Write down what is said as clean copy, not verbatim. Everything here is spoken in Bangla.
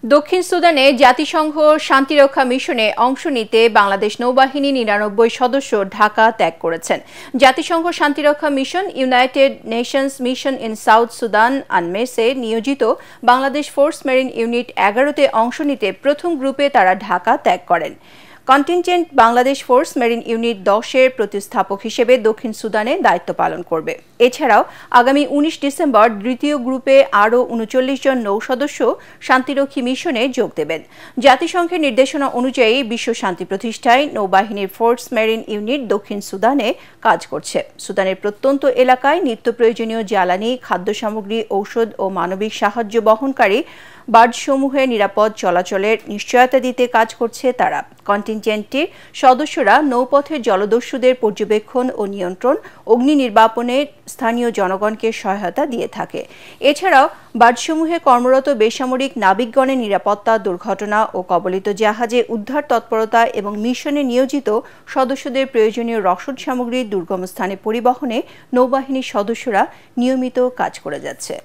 দক্ষিণ সুদানে জাতিসংঘ শান্তিরক্ষা মিশনে অংশ নিতে বাংলাদেশ নৌবাহিনী ৯৯ সদস্য ঢাকা ত্যাগ করেছেন। জাতিসংঘ শান্তিরক্ষা mission United Nations mission in South Sudan আনমেসে নিয়োজিত বাংলাদেশ ফোর্স মেরিন ইউনিট ১১-তে অংশ নিতে প্রথম গ্রুপে তারা ঢাকা ত্যাগ করেন। Contingent Bangladesh force marine unit ১০-এর প্রতিস্থাপক হিসেবে দক্ষিণ সুদানে দায়িত্ব পালন করবে। এছাড়াও আগামী ১৯ ডিসেম্বর দ্বিতীয় গ্রুপে আরও ৩৯ জন নৌসদস্য শান্তিরক্ষী মিশনে যোগ দেবেন। জাতিসংঘের নির্দেশনা অনুযায়ী বিশ্ব শান্তি প্রতিষ্ঠায় নৌবাহিনীর ফোর্স মেরিন ইউনিট দক্ষিণ সুদানে কাজ করছে। সুদানের প্রত্যন্ত এলাকায় নিত্য প্রয়োজনীয় জ্বালানি, খাদ্য সামগ্রী, ঔষধ ও মানবিক সাহায্য বহনকারী বার্জসমূহের নিরাপদ চলাচলের নিশ্চয়তা দিতে কাজ করছে তারা। কন্টিনজেন্টটির সদস্যরা নৌপথের জলদস্যুদের পর্যবেক্ষণ ও নিয়ন্ত্রণ, অগ্নি নির্বাপনে স্থানীয় জনগণকে সহায়তা দিয়ে থাকে। এছাড়াও বার্জসমূহে কর্মরত বেসামরিক নাবিকগণের নিরাপত্তা, দুর্ঘটনা ও কবলিত জাহাজে উদ্ধার তৎপরতা এবং মিশনে নিয়োজিত সদস্যদের প্রয়োজনীয় রসদ সামগ্রী দুর্গম স্থানে পরিবহনে নৌবাহিনীর সদস্যরা নিয়মিত কাজ করে যাচ্ছে।